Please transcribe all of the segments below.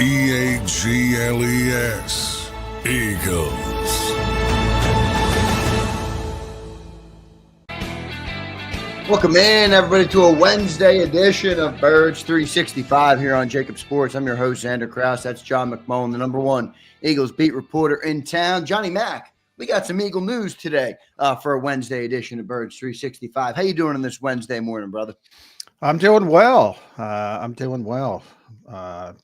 EAGLES, Eagles. Welcome in, everybody, to a Wednesday edition of Birds 365 here on JAKIB Sports. I'm your host, Zander Krause. That's John McMullen, the number one Eagles beat reporter in town. Johnny Mac, we got some Eagle news today for a Wednesday edition of Birds 365. How you doing on this Wednesday morning, brother? I'm doing well.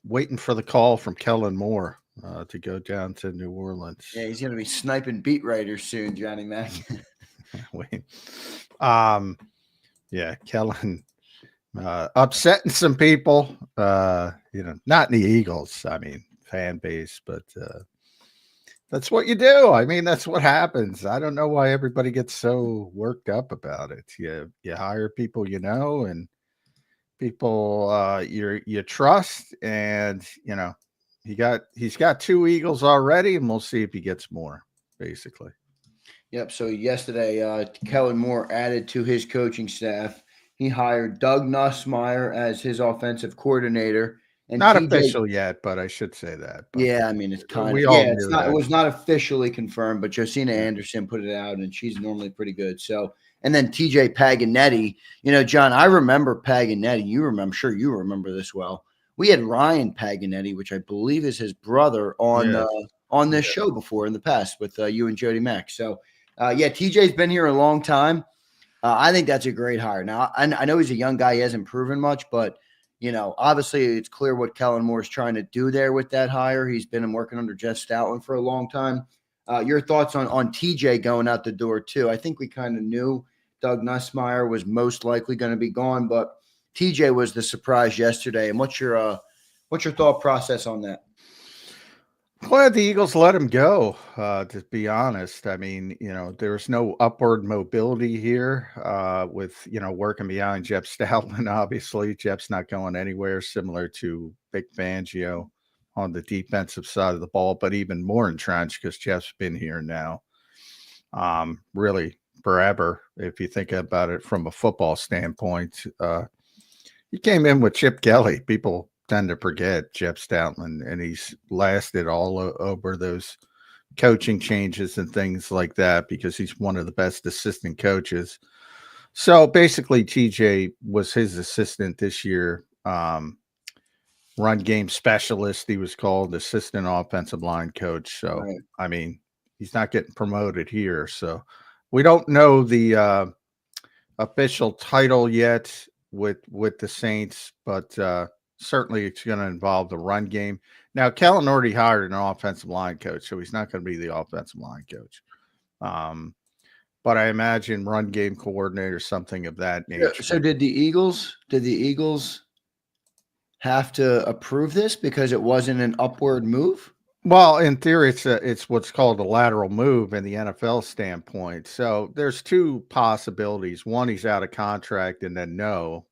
Waiting for the call from Kellen to go down to New Orleans. Yeah, he's going to be sniping beat writers soon, Johnny Mac. Wait. Yeah, Kellen upsetting some people, not in the Eagles, fan base, but that's what you do. That's what happens. I don't know why everybody gets so worked up about it. You hire people and people you trust, and he's got 2 Eagles already, and we'll see if he gets more, basically. Yep. So yesterday, Kellen Moore added to his coaching staff. He hired Doug Nussmeier as his offensive coordinator. And not official yet, but I should say that. But yeah, it's kind of it was not officially confirmed, but Josina Anderson put it out, and she's normally pretty good. So, and then TJ Paganetti. John, I remember Paganetti. I'm sure you remember this well. We had Ryan Paganetti, which I believe is his brother, on this show before in the past with you and Jody Mack. So. TJ's been here a long time. I think that's a great hire. Now, I know he's a young guy. He hasn't proven much, but, obviously it's clear what Kellen Moore is trying to do there with that hire. He's been working under Jeff Stoutland for a long time. Your thoughts on TJ going out the door, too? I think we kind of knew Doug Nussmeier was most likely going to be gone, but TJ was the surprise yesterday. And what's your thought process on that? Glad the Eagles let him go, to be honest. There's no upward mobility here with, working behind Jeff Stoutland. Obviously, Jeff's not going anywhere, similar to Vic Fangio on the defensive side of the ball, but even more entrenched because Jeff's been here now really forever, if you think about it from a football standpoint. He came in with Chip Kelly. People tend to forget Jeff Stoutland, and he's lasted all over those coaching changes and things like that because he's one of the best assistant coaches. So basically, TJ was his assistant this year. Run game specialist, he was called, assistant offensive line coach. So, right. He's not getting promoted here. So we don't know the official title yet with the Saints, but certainly it's going to involve the run game. Now, Kellen already hired an offensive line coach, so he's not going to be the offensive line coach. But I imagine run game coordinator, something of that nature. So did the Eagles have to approve this because it wasn't an upward move? Well, in theory, it's what's called a lateral move in the NFL standpoint. So there's 2 possibilities. One, he's out of contract, and then no.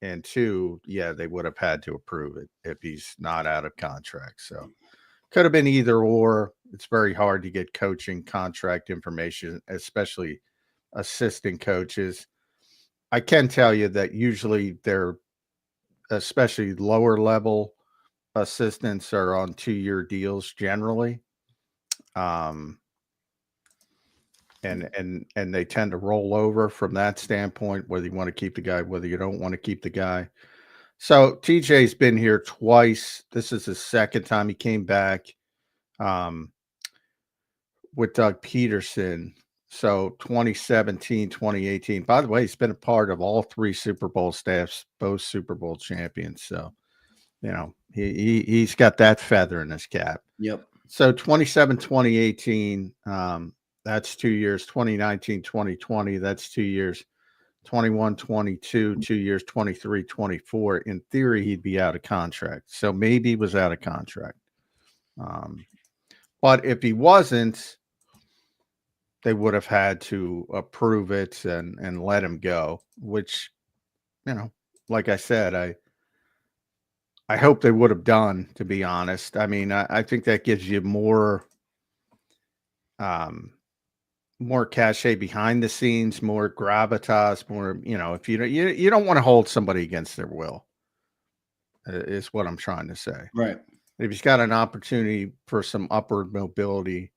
And 2, they would have had to approve it if he's not out of contract. So could have been either or. It's very hard to get coaching contract information, especially assistant coaches. I can tell you that usually they're, especially lower level assistants, are on 2-year deals generally. And they tend to roll over from that standpoint, whether you want to keep the guy, whether you don't want to keep the guy. So TJ's been here twice. This is his second time. He came back with Doug Peterson. So 2017, 2018. By the way, he's been a part of all 3 Super Bowl staffs, both Super Bowl champions. So, he's got that feather in his cap. Yep. So 2017, 2018, that's 2 years. 2019, 2020, that's 2 years. 21, 22, 2 years. 23, 24. In theory, he'd be out of contract. So maybe he was out of contract. But if he wasn't, they would have had to approve it and let him go, which, like I said, I hope they would have done, to be honest. I think that gives you more cachet behind the scenes, more gravitas, more, if you don't want to hold somebody against their will. is what I'm trying to say. Right. If he's got an opportunity for some upward mobility,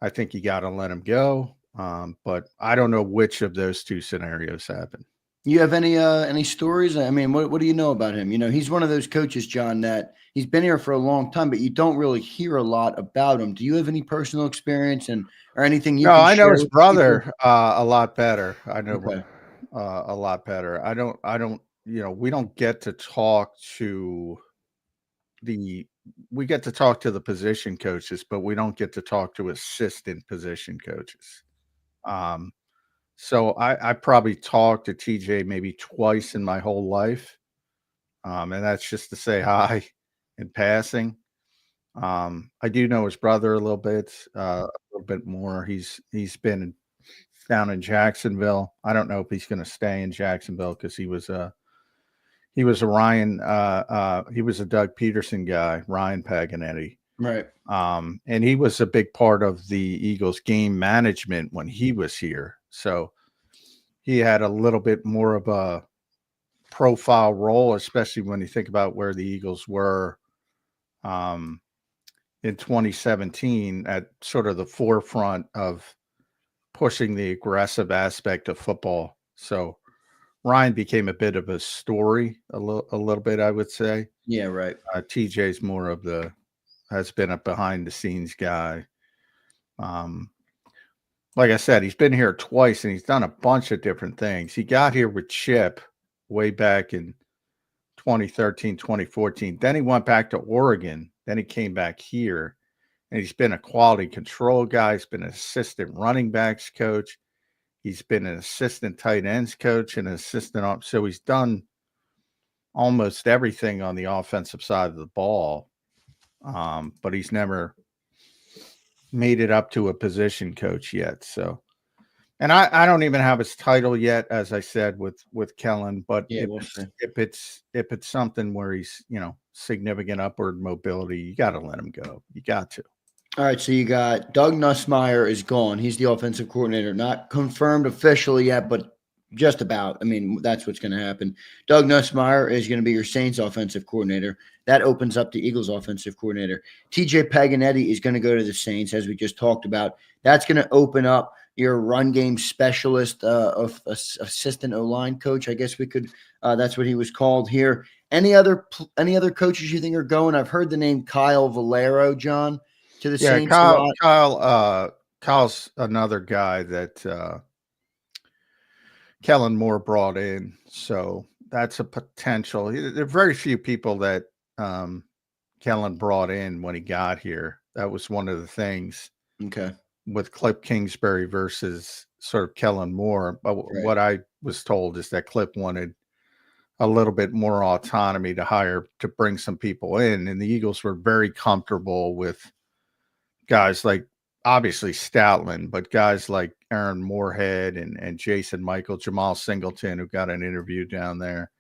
I think you got to let him go. But I don't know which of those two scenarios happen. You have any stories? I mean, what do you know about him? You know, he's one of those coaches, John, that he's been here for a long time, but you don't really hear a lot about him. Do you have any personal experience or anything you No, can I know share his with brother a lot better. I know people? Okay. a lot better. I don't, we don't get to talk to we get to talk to the position coaches, but we don't get to talk to assistant position coaches. So I probably talked to TJ maybe twice in my whole life. And that's just to say hi in passing. I do know his brother a little bit more. He's been down in Jacksonville. I don't know if he's going to stay in Jacksonville because he was a Doug Peterson guy, Ryan Paganetti. Right. And he was a big part of the Eagles game management when he was here. So he had a little bit more of a profile role, especially when you think about where the Eagles were in 2017 at sort of the forefront of pushing the aggressive aspect of football. So Ryan became a bit of a story, a little bit, I would say. Yeah, right. TJ's more of has been a behind the scenes guy. Like I said, he's been here twice and he's done a bunch of different things. He got here with Chip way back in 2013, 2014. Then he went back to Oregon. Then he came back here, and he's been a quality control guy. He's been an assistant running backs coach. He's been an assistant tight ends coach and an assistant. So he's done almost everything on the offensive side of the ball, but he's never made it up to a position coach yet. So, and I don't even have his title yet, as I said with Kellen. But if it's something where he's significant upward mobility, you got to let him go. You got to. All right, so you got Doug Nussmeier is gone. He's the offensive coordinator, not confirmed officially yet, but just about. I mean, that's what's going to happen. Doug Nussmeier is going to be your Saints offensive coordinator. That opens up the Eagles offensive coordinator. TJ Paganetti is going to go to the Saints, as we just talked about. That's going to open up your run game specialist, of assistant O-line coach. I guess we could. That's what he was called here. Any other coaches you think are going? I've heard the name Kyle Valero, John, to the Saints. Kyle's another guy that Kellen Moore brought in, so that's a potential. There are very few people that Kellen brought in when he got here. That was one of the things. Okay. With Cliff Kingsbury versus sort of Kellen Moore. But what I was told is that Cliff wanted a little bit more autonomy to bring some people in. And the Eagles were very comfortable with guys like, obviously Stoutland, but guys like Aaron Moorhead and Jason Michael, Jamal Singleton, who got an interview down there,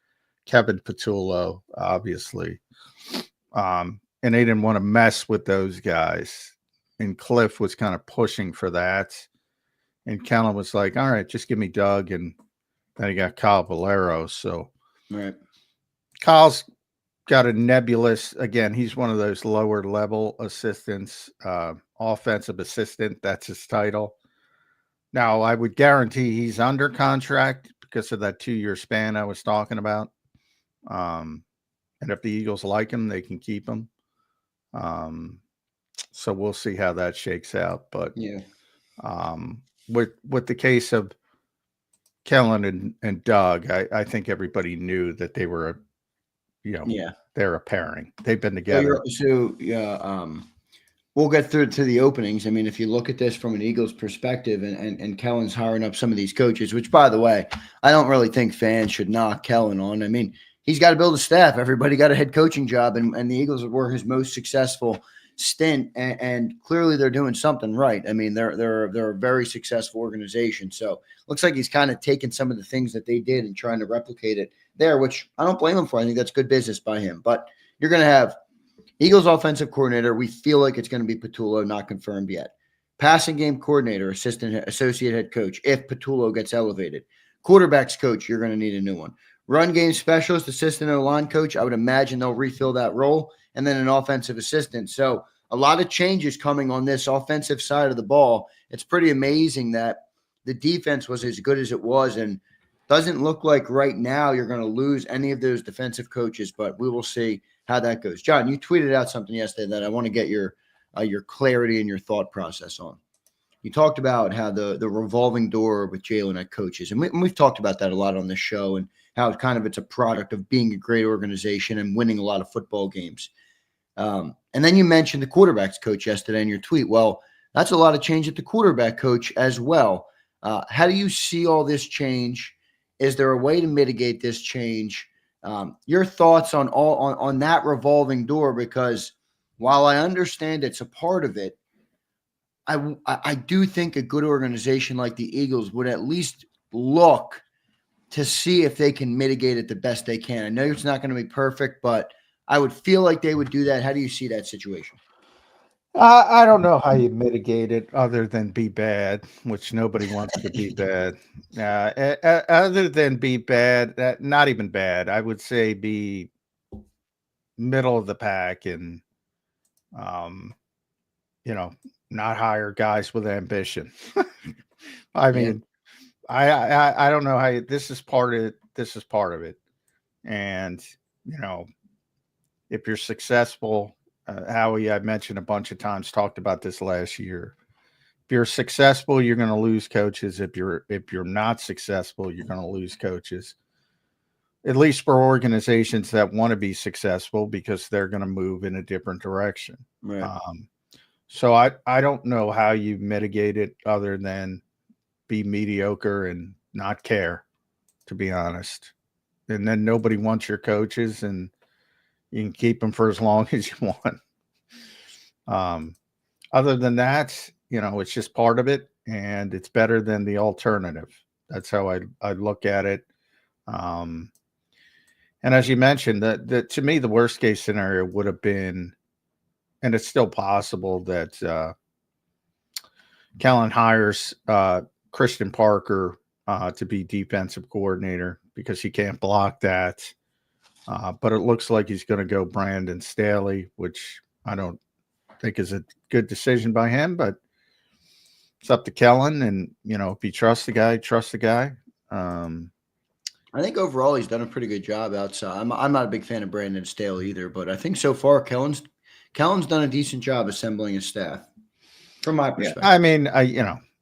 Kevin Patullo, obviously. And they didn't want to mess with those guys. And Cliff was kind of pushing for that. And Kellen was like, all right, just give me Doug. And then he got Kyle Valero. So Kyle's got a nebulous, again, he's one of those lower level assistants, offensive assistant. That's his title. Now, I would guarantee he's under contract because of that 2-year span I was talking about. And if the Eagles like him, they can keep him. So we'll see how that shakes out. But with the case of Kellen and Doug, I think everybody knew that they were, they're a pairing. They've been together. We'll get through to the openings. I mean, if you look at this from an Eagles perspective, and Kellen's hiring up some of these coaches, which, by the way, I don't really think fans should knock Kellen on. I mean, he's got to build a staff. Everybody got a head coaching job, and the Eagles were his most successful stint, and clearly they're doing something right. I mean, they're a very successful organization. So looks like he's kind of taken some of the things that they did and trying to replicate it there, which I don't blame him for. I think that's good business by him. But you're going to have Eagles offensive coordinator. We feel like it's going to be Patullo, not confirmed yet. Passing game coordinator, associate head coach, if Patullo gets elevated. Quarterbacks coach, you're going to need a new one. Run game specialist, assistant O-line coach. I would imagine they'll refill that role. And then an offensive assistant. So a lot of changes coming on this offensive side of the ball. It's pretty amazing that the defense was as good as it was, and doesn't look like right now you're going to lose any of those defensive coaches, but we will see how that goes. John, you tweeted out something yesterday that I want to get your clarity and your thought process on. You talked about how the revolving door with Jalen at coaches, and we've talked about that a lot on this show, and how it's a product of being a great organization and winning a lot of football games. And then you mentioned the quarterback's coach yesterday in your tweet. Well, that's a lot of change at the quarterback coach as well. How do you see all this change? Is there a way to mitigate this change? Your thoughts on that revolving door, because while I understand it's a part of it, I do think a good organization like the Eagles would at least look to see if they can mitigate it the best they can. I know it's not going to be perfect, but I would feel like they would do that. How do you see that situation? I don't know how you mitigate it other than be bad, which nobody wants to be bad. Other than be bad, not even bad. I would say be middle of the pack and, not hire guys with ambition. I mean, I don't know how this is part of it. This is part of it. And, if you're successful, Howie, I mentioned a bunch of times, talked about this last year. If you're successful, you're going to lose coaches. If you're not successful, you're going to lose coaches. At least for organizations that want to be successful, because they're going to move in a different direction. Right. So I don't know how you mitigate it other than be mediocre and not care, to be honest. And then nobody wants your coaches, and you can keep them for as long as you want. Other than that, it's just part of it, and it's better than the alternative. That's how I look at it. And as you mentioned, that to me, the worst case scenario would have been, and it's still possible, that Kellen hires Christian Parker to be defensive coordinator, because he can't block that. But it looks like he's going to go Brandon Staley, which I don't think is a good decision by him, but it's up to Kellen. And, if you trust the guy, trust the guy. I think overall he's done a pretty good job outside. I'm not a big fan of Brandon Staley either, but I think so far Kellen's done a decent job assembling his staff, from my perspective. Yeah, I mean,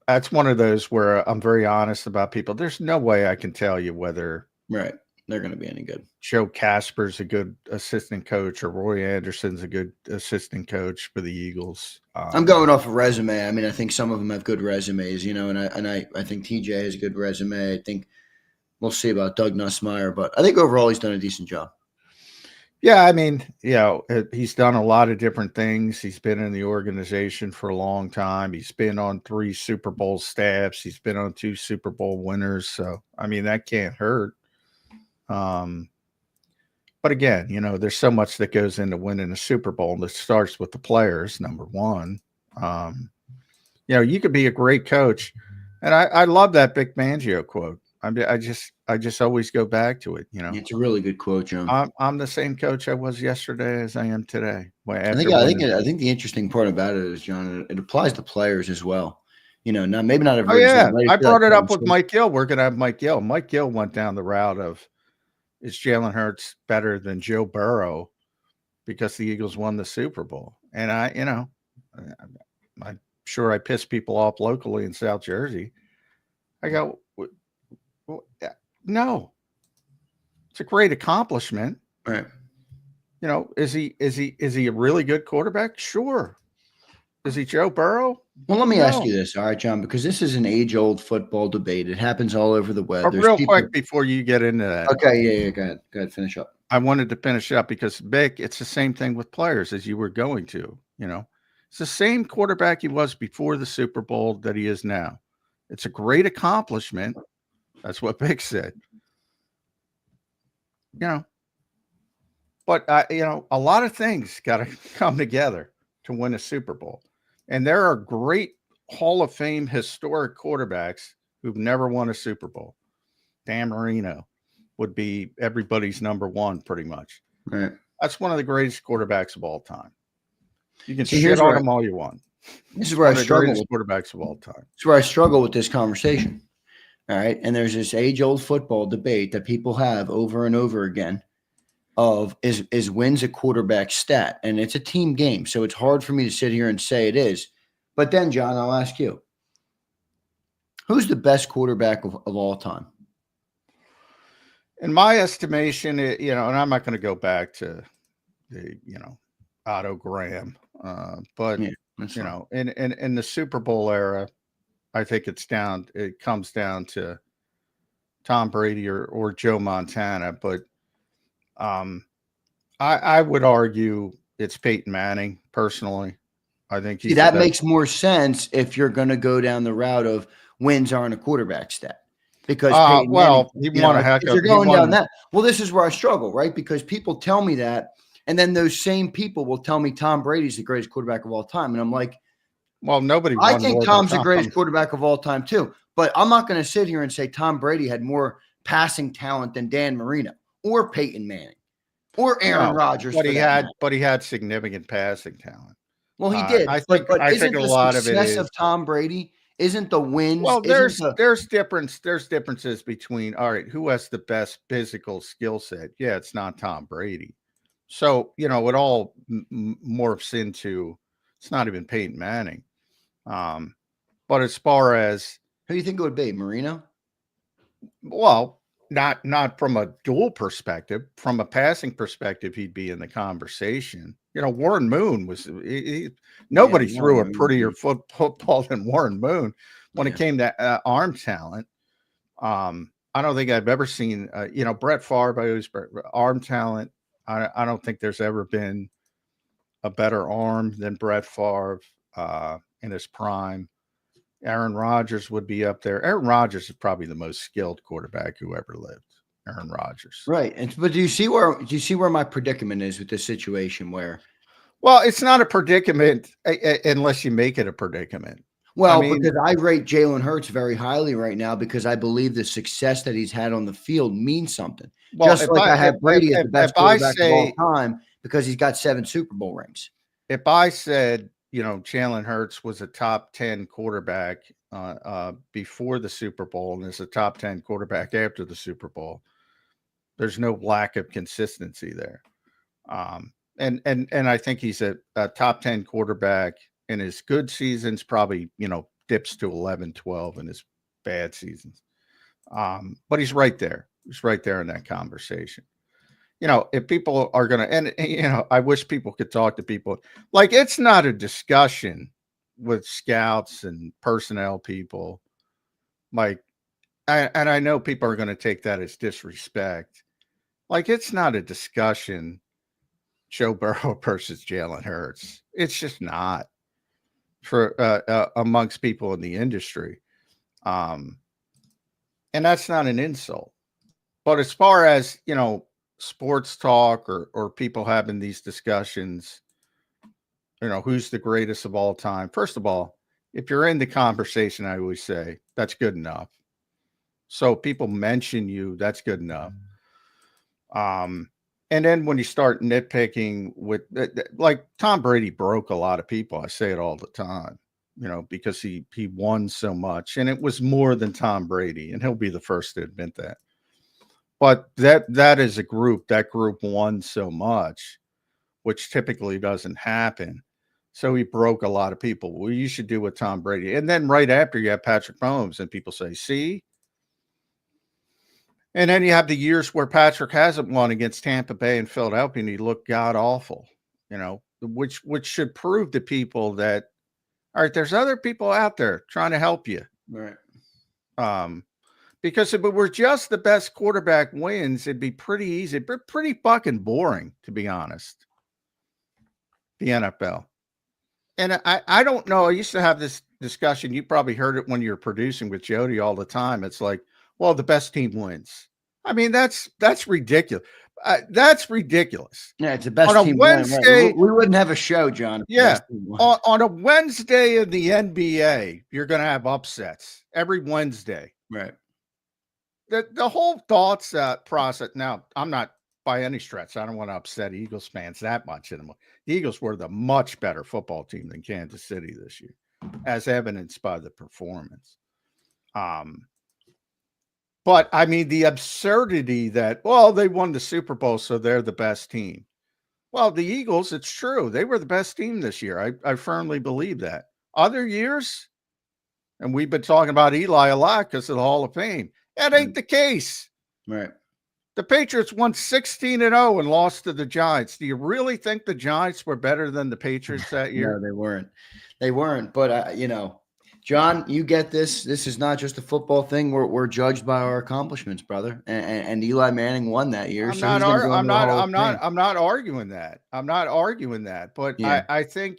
that's one of those where I'm very honest about people. There's no way I can tell you whether they're going to be any good. Joe Casper's a good assistant coach or Roy Anderson's a good assistant coach for the Eagles. I'm going off a resume. I mean, I think some of them have good resumes, and I think TJ has a good resume. I think we'll see about Doug Nussmeier, but I think overall he's done a decent job. Yeah, I mean, he's done a lot of different things. He's been in the organization for a long time. He's been on 3 Super Bowl staffs. He's been on 2 Super Bowl winners. So, I mean, that can't hurt. But again, there's so much that goes into winning a Super Bowl that starts with the players, number one. You could be a great coach. And I love that Vic Fangio quote. I just always go back to it. It's a really good quote, John. I'm the same coach I was yesterday as I am today. I think the interesting part about it is, John, it applies to players as well. Maybe not everybody. Oh yeah, I brought it up with Mike Gill. We're gonna have Mike Gill. Mike Gill went down the route of, is Jalen Hurts better than Joe Burrow because the Eagles won the Super Bowl? And I'm sure I pissed people off locally in South Jersey. I go, no, it's a great accomplishment. Right. Is he a really good quarterback? Sure. Is he Joe Burrow? Well, let me ask you this. All right, John, because this is an age-old football debate. It happens all over the web. Real quick before you get into that. Okay, yeah, go ahead, finish up. I wanted to finish up because, Vic, it's the same thing with players as you were going to, It's the same quarterback he was before the Super Bowl that he is now. It's a great accomplishment. That's what Vic said. But, a lot of things got to come together to win a Super Bowl. And there are great Hall of Fame historic quarterbacks who've never won a Super Bowl. Dan Marino, would be everybody's number one, pretty much. Right. That's one of the greatest quarterbacks of all time. You can See, shit on him all you want. This is where I struggle with quarterbacks of all time. This is where I struggle with this conversation. All right. And there's this age-old football debate that people have over and over again of is wins a quarterback stat? And it's a team game. So it's hard for me to sit here and say it is. But then, John, I'll ask you, who's the best quarterback of all time? In my estimation, and I'm not going to go back to the, Otto Graham, but in the Super Bowl era, I think it comes down to Tom Brady or Joe Montana, but I would argue it's Peyton Manning personally. I think that makes more sense if you're going to go down the route of wins aren't a quarterback stat. Because he won a heck of. You're going down that. Well, this is where I struggle, right? Because people tell me that, and then those same people will tell me Tom Brady's the greatest quarterback of all time, and I'm like, well, nobody. I think Tom's the greatest quarterback of all time too, but I'm not going to sit here and say Tom Brady had more passing talent than Dan Marino or Peyton Manning or Aaron Rodgers. But he had significant passing talent. Well, he did. I think a lot of it is of Tom Brady. Isn't the wins? Well, there's differences between, all right, who has the best physical skill set? Yeah, it's not Tom Brady. So, it all morphs into, it's not even Peyton Manning. But as far as who do you think it would be? Marino? Well, not from a dual perspective. From a passing perspective, he'd be in the conversation. Warren Moon was nobody threw a prettier football than Warren Moon when it came to arm talent. I don't think I've ever seen, Brett Favre, arm talent. I don't think there's ever been a better arm than Brett Favre in his prime. Aaron Rodgers would be up there. Aaron Rodgers is probably the most skilled quarterback who ever lived. Aaron Rodgers. Right. But do you see where my predicament is with this situation where? Well, it's not a predicament unless you make it a predicament. Well, because I rate Jalen Hurts very highly right now because I believe the success that he's had on the field means something. Well, just like I have Brady as the best quarterback of all time because he's got 7 Super Bowl rings. If I said, Jalen Hurts was a top 10 quarterback before the Super Bowl and is a top 10 quarterback after the Super Bowl, there's no lack of consistency there. And I think he's a top 10 quarterback in his good seasons, probably, dips to 11, 12 in his bad seasons. But he's right there. He's right there in that conversation. If people are going to, and, I wish people could talk to people. Like, it's not a discussion with scouts and personnel people. Like, and I know people are going to take that as disrespect. Like, it's not a discussion, Joe Burrow versus Jalen Hurts. It's just not for amongst people in the industry. And that's not an insult. But as far as, sports talk or people having these discussions, who's the greatest of all time? First of all, if you're in the conversation, I always say that's good enough. So people mention you, that's good enough. And then when you start nitpicking with, like, Tom Brady broke a lot of people. I say it all the time, because he won so much, and it was more than Tom Brady, and he'll be the first to admit that. But that is a group. That group won so much, which typically doesn't happen. So he broke a lot of people. Well, you should do what Tom Brady. And then right after you have Patrick Mahomes, and people say, see? And then you have the years where Patrick hasn't won against Tampa Bay and Philadelphia, and he looked god-awful, which should prove to people that, all right, there's other people out there trying to help you. Right. Because if it were just the best quarterback wins, it'd be pretty easy, but pretty fucking boring, to be honest. The NFL. And I don't know. I used to have this discussion. You probably heard it when you're producing with Jody all the time. It's like, well, the best team wins. I mean, that's ridiculous. That's ridiculous. Yeah, it's the best on a team Wednesday. Right. We wouldn't have a show, John. Yeah, on a Wednesday in the NBA, you're going to have upsets every Wednesday. Right. the whole thoughts process. Now, I'm not by any stretch. I don't want to upset Eagles fans that much anymore. The Eagles were the much better football team than Kansas City this year, as evidenced by the performance. But I mean, the absurdity that, well, they won the Super Bowl, so they're the best team. Well, the Eagles, it's true. They were the best team this year. I firmly believe that. Other years, and we've been talking about Eli a lot because of the Hall of Fame. That ain't the case. Right. The Patriots won 16-0 and lost to the Giants. Do you really think the Giants were better than the Patriots that year? No, they weren't. They weren't. But, John, you get this. This is not just a football thing. We're judged by our accomplishments, brother. And Eli Manning won that year. I'm not arguing that. I'm not arguing that. But yeah. I think,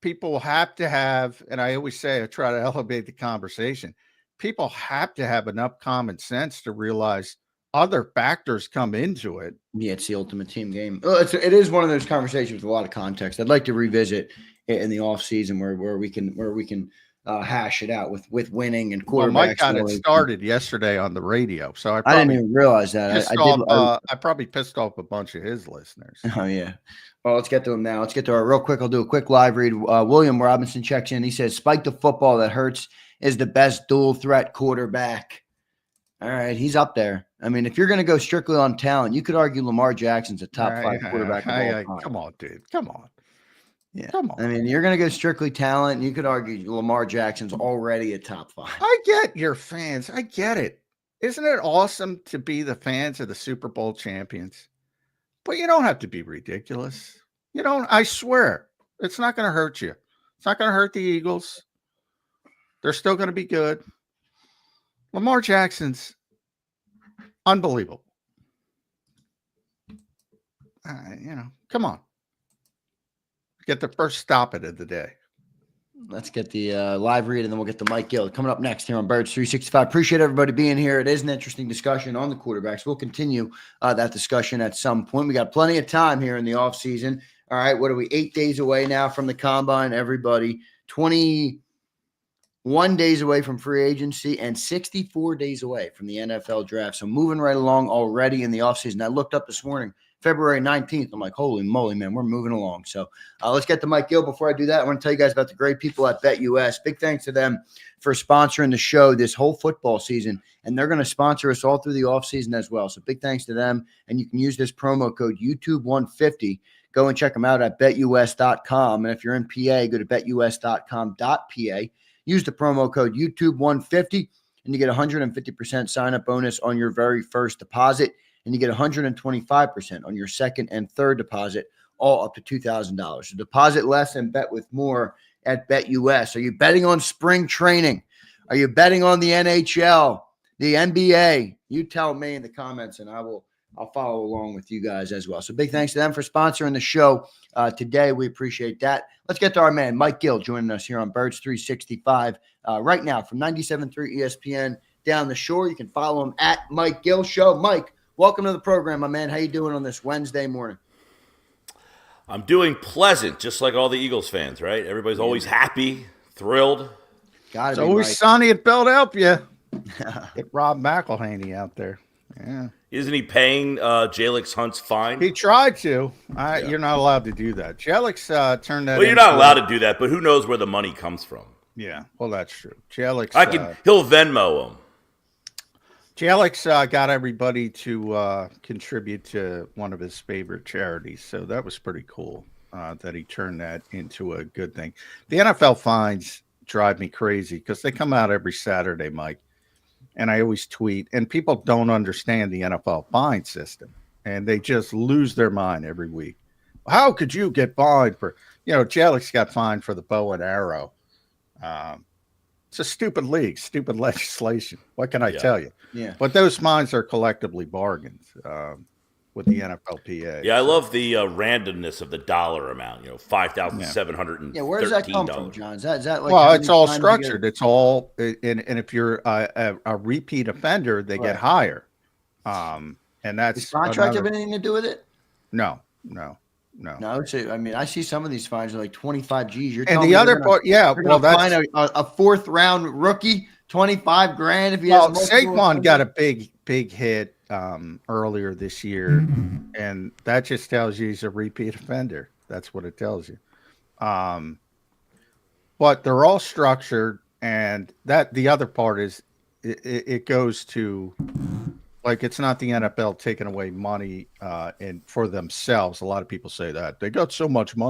people have to have, and I always say I try to elevate the conversation. People have to have enough common sense to realize other factors come into it. Yeah, it's the ultimate team game. It is one of those conversations with a lot of context. I'd like to revisit it in the off season where we can hash it out with winning and quarterbacks. Well, Mike got it started yesterday on the radio, so I didn't even realize that. I probably pissed off a bunch of his listeners. Oh yeah. Well, let's get to him now. Let's get to our real quick. I'll do a quick live read. William Robinson checks in. He says, "Spike the football that hurts is the best dual threat quarterback." All right, he's up there. I mean, if you're going to go strictly on talent, you could argue Lamar Jackson's a top 5 quarterback of all time. Come on, dude. Come on. Yeah. Come on. I mean, you're going to go strictly talent. You could argue Lamar Jackson's already a top 5. I get your fans. I get it. Isn't it awesome to be the fans of the Super Bowl champions? But you don't have to be ridiculous. You don't. I swear. It's not going to hurt you. It's not going to hurt the Eagles. They're still going to be good. Lamar Jackson's unbelievable. Come on. Get the first stop it of the day. Let's get the live read, and then we'll get the Mike Gill coming up next here on Birds 365. Appreciate everybody being here. It is an interesting discussion on the quarterbacks. We'll continue that discussion at some point. We got plenty of time here in the offseason. All right, what are we, 8 days away now from the combine, everybody? 21 days away from free agency and 64 days away from the NFL draft. So moving right along already in the offseason. I looked up this morning, February 19th. I'm like, holy moly, man, we're moving along. So let's get to Mike Gill. Before I do that, I want to tell you guys about the great people at BetUS. Big thanks to them for sponsoring the show this whole football season. And they're going to sponsor us all through the offseason as well. So big thanks to them. And you can use this promo code YouTube150. Go and check them out at betus.com. And if you're in PA, go to betus.com.pa. Use the promo code YouTube150, and you get 150% sign-up bonus on your very first deposit, and you get 125% on your second and third deposit, all up to $2,000. So deposit less and bet with more at BetUS. Are you betting on spring training? Are you betting on the NHL, the NBA? You tell me in the comments, and I'll follow along with you guys as well. So big thanks to them for sponsoring the show today. We appreciate that. Let's get to our man, Mike Gill, joining us here on Birds 365 right now from 97.3 ESPN down the shore. You can follow him at Mike Gill Show. Mike, welcome to the program, my man. How you doing on this Wednesday morning? I'm doing pleasant, just like all the Eagles fans, right? Everybody's always happy, thrilled. It's always sunny at Philadelphia. Get Rob McElhaney out there. Yeah. Isn't he paying Jalix Hunt's fine? He tried to. You're not allowed to do that. Jalix turned that. Well, you're not allowed to do that, but who knows where the money comes from? Yeah, well, that's true. Jalix, he'll Venmo him. Jalix got everybody to contribute to one of his favorite charities, so that was pretty cool that he turned that into a good thing. The NFL fines drive me crazy because they come out every Saturday, Mike. And I always tweet, and people don't understand the NFL fine system, and they just lose their mind every week. How could you get fined for, Jalix got fined for the bow and arrow. It's a stupid league, stupid legislation. What can I tell you? Yeah. But those fines are collectively bargained with the NFLPA. Yeah, I love the randomness of the dollar amount. $5,713. Yeah, where does that come from, John? Is that like? Well, it's all structured. It's all, and if you're a repeat offender, they get higher. And that's does contract have anything to do with it? No. I mean, I see some of these fines are like 25 G's. And the other part, well, that's a 4th round rookie 25 grand if he Well, has Saquon got a big hit earlier this year, and that just tells you he's a repeat offender. That's what it tells you. But they're all structured, and that the other part is it goes to, like, it's not the NFL taking away money and for themselves. A lot of people say that they got so much money.